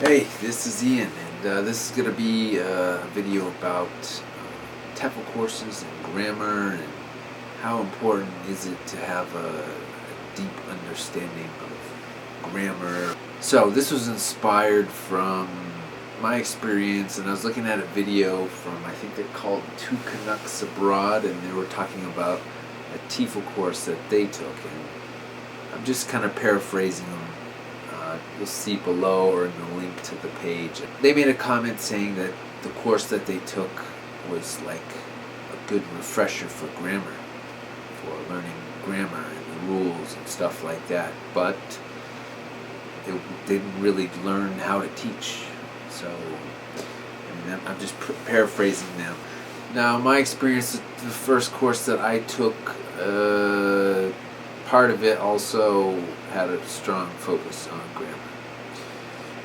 Hey, this is Ian, and this is going to be a video about TEFL courses and grammar and how important is it to have a deep understanding of grammar. So this was inspired from my experience, and I was looking at a video from, I think they're called Two Canucks Abroad, and they were talking about a TEFL course that they took, and I'm just kind of paraphrasing them. You'll see below or in the link to the page. They made a comment saying that the course that they took was like a good refresher for grammar, for learning grammar and the rules and stuff like that, but it didn't really learn how to teach. So, I mean, I'm just paraphrasing them. Now, my experience, the first course that I took, part of it also had a strong focus on grammar.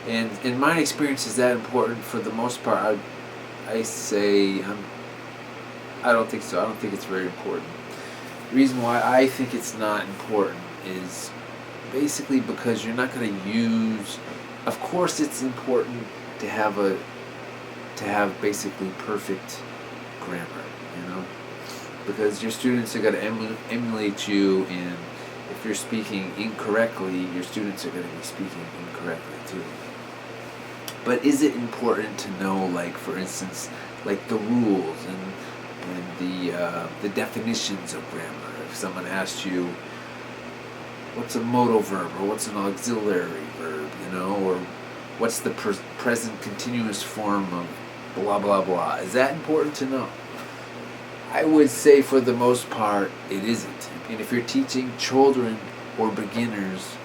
And in my experience, is that important? For the most part, I say I don't think so. I don't think it's very important. The reason why I think it's not important is basically because you're not going to use. Of course, it's important to have basically perfect grammar, because your students are going to emulate you, and if you're speaking incorrectly, your students are going to be speaking incorrectly too. But is it important to know, like, for instance, like the rules and the definitions of grammar? If someone asks you, what's a modal verb, or what's an auxiliary verb, or what's the present continuous form of blah blah blah, is that important to know? I would say for the most part it isn't. And if you're teaching children or beginners,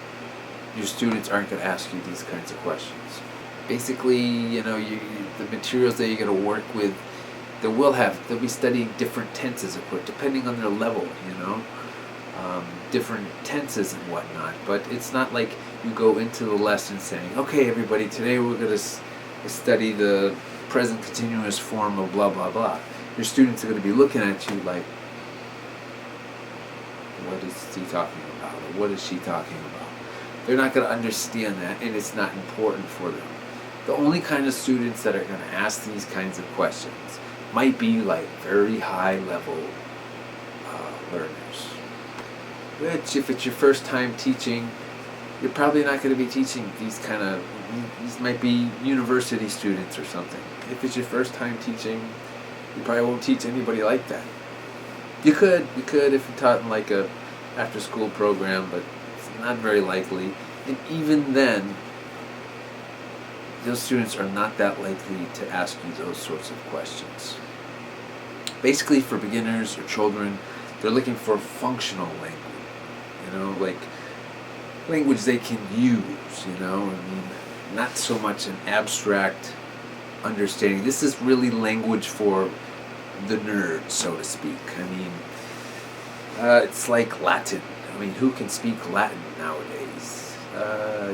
your students aren't going to ask you these kinds of questions. Basically, the materials that you're going to work with, they'll be studying different tenses, of course, depending on their level, different tenses and whatnot. But it's not like you go into the lesson saying, okay, everybody, today we're going to study the present continuous form of blah, blah, blah. Your students are going to be looking at you like, what is he talking about? Or what is she talking about? They're not going to understand that, and it's not important for them. The only kind of students that are going to ask these kinds of questions might be like very high level learners. Which, if it's your first time teaching, you're probably not going to be teaching these might be university students or something. If it's your first time teaching, you probably won't teach anybody like that. You could if you taught in like a after school program, but it's not very likely. And even then, those students are not that likely to ask you those sorts of questions. Basically, for beginners or children, they're looking for functional language, like language they can use, not so much an abstract understanding. This is really language for the nerd, so to speak. It's like Latin. Who can speak Latin nowadays?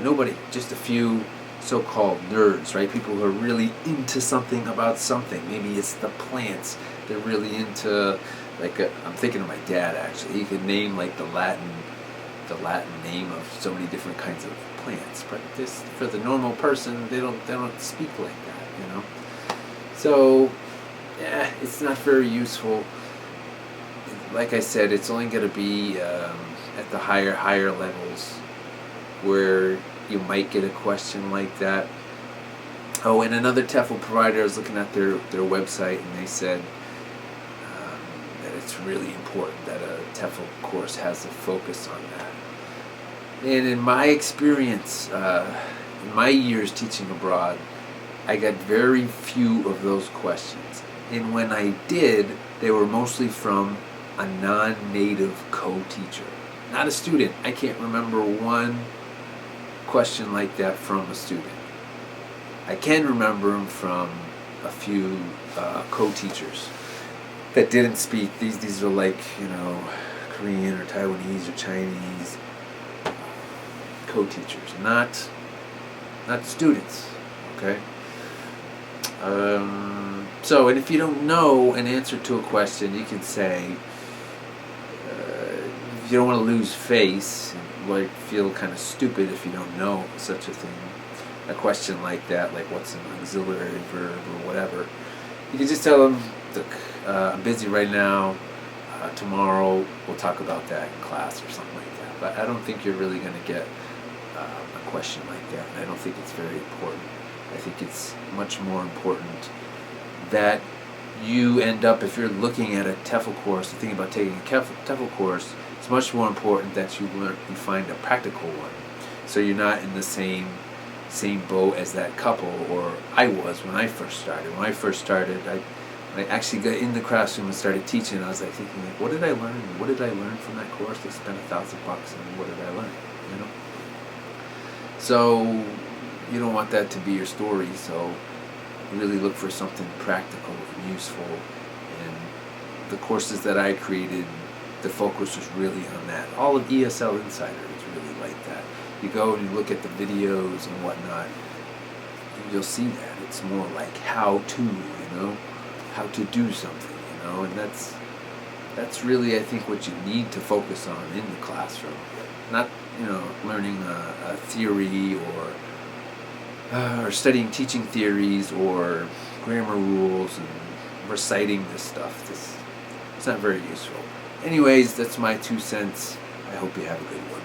Nobody. Just a few so-called nerds, right? People who are really into something about something. Maybe it's the plants. They're really into, I'm thinking of my dad, actually. He could name like the Latin name of so many different kinds of plants. But this, for the normal person, they don't speak like that, So, yeah, it's not very useful. Like I said, it's only going to be at the higher levels where you might get a question like that. Oh, and another TEFL provider, I was looking at their website, and they said that it's really important that a TEFL course has a focus on that. And in my experience, in my years teaching abroad, I got very few of those questions. And when I did, they were mostly from a non-native co-teacher, not a student. I can't remember one question like that from a student. I can remember them from a few co-teachers that didn't speak. These are like, Korean or Taiwanese or Chinese co-teachers, not students. Okay. So, and if you don't know an answer to a question, you can say, you don't want to lose face, feel kind of stupid if you don't know such a thing. a question like that, like what's an auxiliary verb or whatever, you can just tell them, look, I'm busy right now. Tomorrow we'll talk about that in class or something like that. But I don't think you're really going to get a question like that. And I don't think it's very important. I think it's much more important that you end up, if you're looking at a TEFL course and thinking about taking a TEFL course, it's much more important that you find a practical one. So you're not in the same boat as that couple, or I was when I first started. When I first started, I actually got in the classroom and started teaching. I was like thinking, like, what did I learn? What did I learn from that course? I spent $1,000, and what did I learn? You know. So you don't want that to be your story. So really look for something practical and useful. And the courses that I created, the focus was really on that. All of ESL Insider is really like that. You go and you look at the videos and whatnot, you'll see that. It's more like how to, how to do something, and that's really, I think, what you need to focus on in the classroom. Not, learning a theory or studying teaching theories or grammar rules and reciting this stuff. It's not very useful. Anyways, that's my 2 cents. I hope you have a good one.